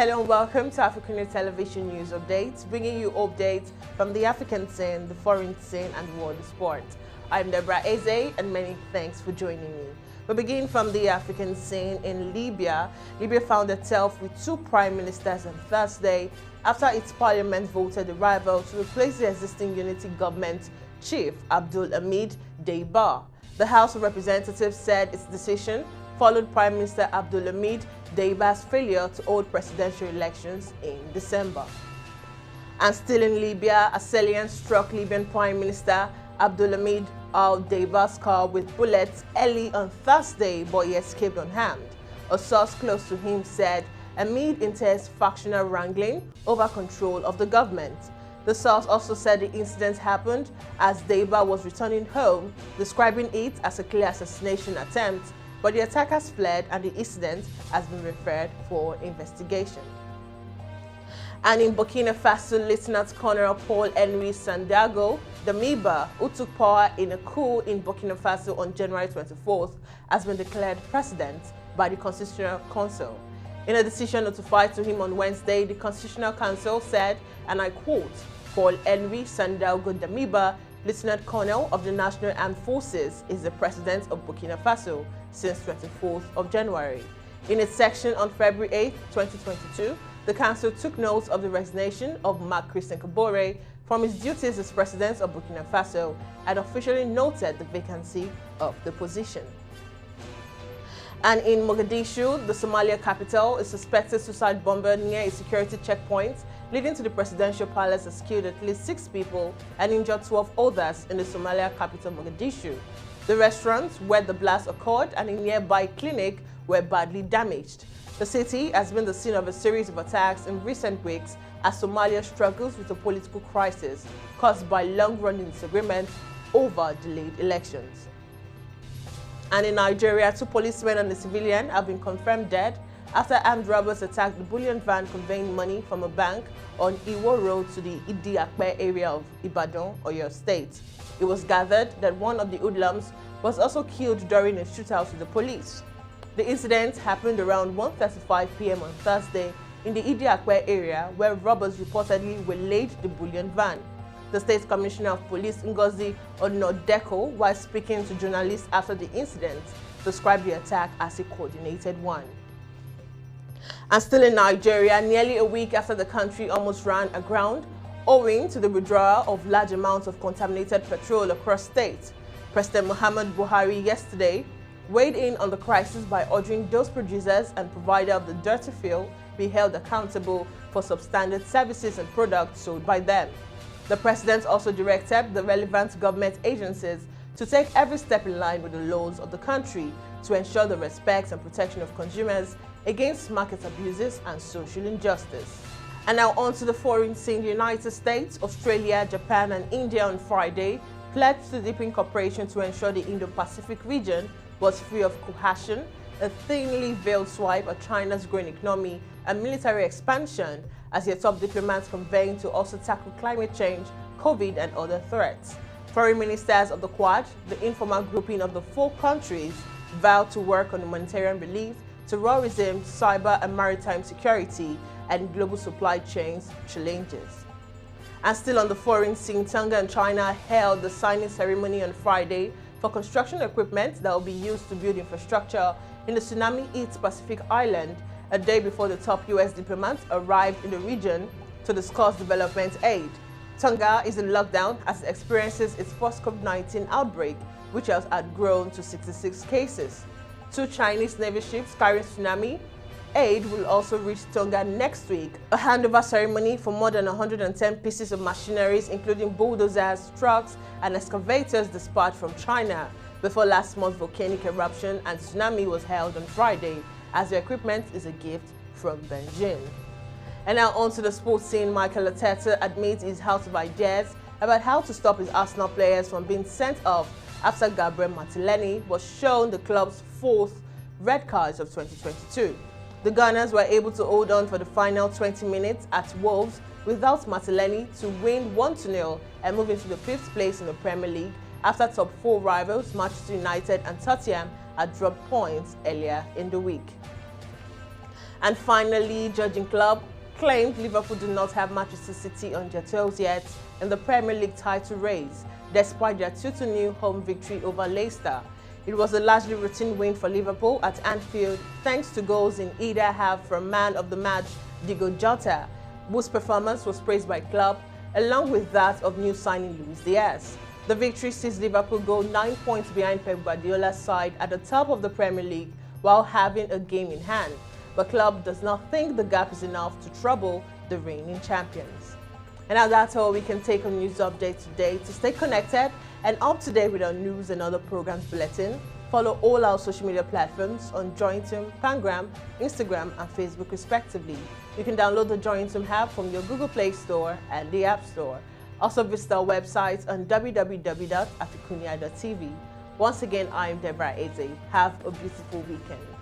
Hello and welcome to AFRICUNIA Television News Updates, bringing you updates from the African scene, the foreign scene and world of sport. I'm Deborah, Ezeh, and many thanks for joining me. We begin from the African scene in Libya. Libya found itself with two prime ministers on Thursday after its parliament voted a rival to replace the existing unity government chief, Abdul Hamid Damiba. The House of Representatives said its decision followed Prime Minister Abdul Hamid Damiba's failure to hold presidential elections in December. And still in Libya, assailants struck Libyan Prime Minister Abdul Hamid al-Damiba's car with bullets early on Thursday, but he escaped unharmed. A source close to him said Hamid intends factional wrangling over control of the government. The source also said the incident happened as Damiba was returning home, describing it as a clear assassination attempt, but the attackers fled and the incident has been referred for investigation. And in Burkina Faso, Lieutenant Colonel Paul Henry Sandaogo Damiba, who took power in a coup in Burkina Faso on January 24th, has been declared president by the Constitutional Council. In a decision notified to him on Wednesday, the Constitutional Council said, and I quote, Paul Henry Sandaogo Damiba, Lieutenant Colonel of the National Armed Forces, is the president of Burkina Faso since 24th of January. In its section on February 8, 2022, the Council took note of the resignation of Marc Christian Kabore from his duties as president of Burkina Faso and officially noted the vacancy of the position. And in Mogadishu, the Somalia capital, a suspected suicide bomber near a security checkpoint leading to the presidential palace has killed at least 6 people and injured 12 others in the Somalia capital, Mogadishu. The restaurants where the blast occurred and a nearby clinic were badly damaged. The city has been the scene of a series of attacks in recent weeks as Somalia struggles with a political crisis caused by long-running disagreements over delayed elections. And in Nigeria, 2 policemen and a civilian have been confirmed dead after armed robbers attacked the bullion van conveying money from a bank on Iwo Road to the Idi area of Ibadan, Oyo State. It was gathered that one of the hoodlums was also killed during a shootout with the police. The incident happened around 1:35 p.m. on Thursday in the Idi area, where robbers reportedly waylaid the bullion van. The State Commissioner of Police, Ngozi Onodeko, while speaking to journalists after the incident, described the attack as a coordinated one. And still in Nigeria, nearly a week after the country almost ran aground, owing to the withdrawal of large amounts of contaminated petrol across states, President Muhammadu Buhari yesterday weighed in on the crisis by ordering those producers and providers of the dirty fuel be held accountable for substandard services and products sold by them. The president also directed the relevant government agencies to take every step in line with the laws of the country to ensure the respect and protection of consumers against market abuses and social injustice. And now on to the foreign scene. The United States, Australia, Japan and India on Friday pledged to deepen cooperation to ensure the Indo-Pacific region was free of coercion, a thinly veiled swipe at China's growing economy and military expansion, as their top diplomats convened to also tackle climate change, COVID and other threats. Foreign ministers of the Quad, the informal grouping of the 4 countries, vowed to work on humanitarian relief, terrorism, cyber and maritime security, and global supply chains challenges. And still on the foreign scene, Tonga and China held the signing ceremony on Friday for construction equipment that will be used to build infrastructure in the tsunami-hit Pacific island, a day before the top U.S. diplomats arrived in the region to discuss development aid. Tonga is in lockdown as it experiences its first COVID-19 outbreak, which has grown to 66 cases. 2 Chinese Navy ships carrying tsunami aid will also reach Tonga next week. A handover ceremony for more than 110 pieces of machineries, including bulldozers, trucks, and excavators dispatched from China before last month's volcanic eruption and tsunami was held on Friday, as the equipment is a gift from Beijing. And now on to the sports scene. Mikel Arteta admits he's out of ideas about how to stop his Arsenal players from being sent off after Gabriel Martinelli was shown the club's 4th red cards of 2022. The Gunners were able to hold on for the final 20 minutes at Wolves without Martinelli to win 1-0 and move into the 5th place in the Premier League after top 4 rivals Manchester United and Tottenham had dropped points earlier in the week. And finally, judging Klopp claimed Liverpool do not have Manchester City on their toes yet in the Premier League title race, despite their 2-0 home victory over Leicester. It was a largely routine win for Liverpool at Anfield, thanks to goals in either half from man of the match Diogo Jota, whose performance was praised by Klopp, along with that of new signing Luis Diaz. The victory sees Liverpool go 9 points behind Pep Guardiola's side at the top of the Premier League while having a game in hand. But Klopp does not think the gap is enough to trouble the reigning champions. And now that's all we can take on news update today. To stay connected and up to date with our news and other programs bulletin, follow all our social media platforms on Jointum, Pangram, Instagram and Facebook respectively. You can download the Jointum app from your Google Play Store and the App Store. Also visit our website on www.africunia.tv. Once again, I am Deborah Ezeh. Have a beautiful weekend.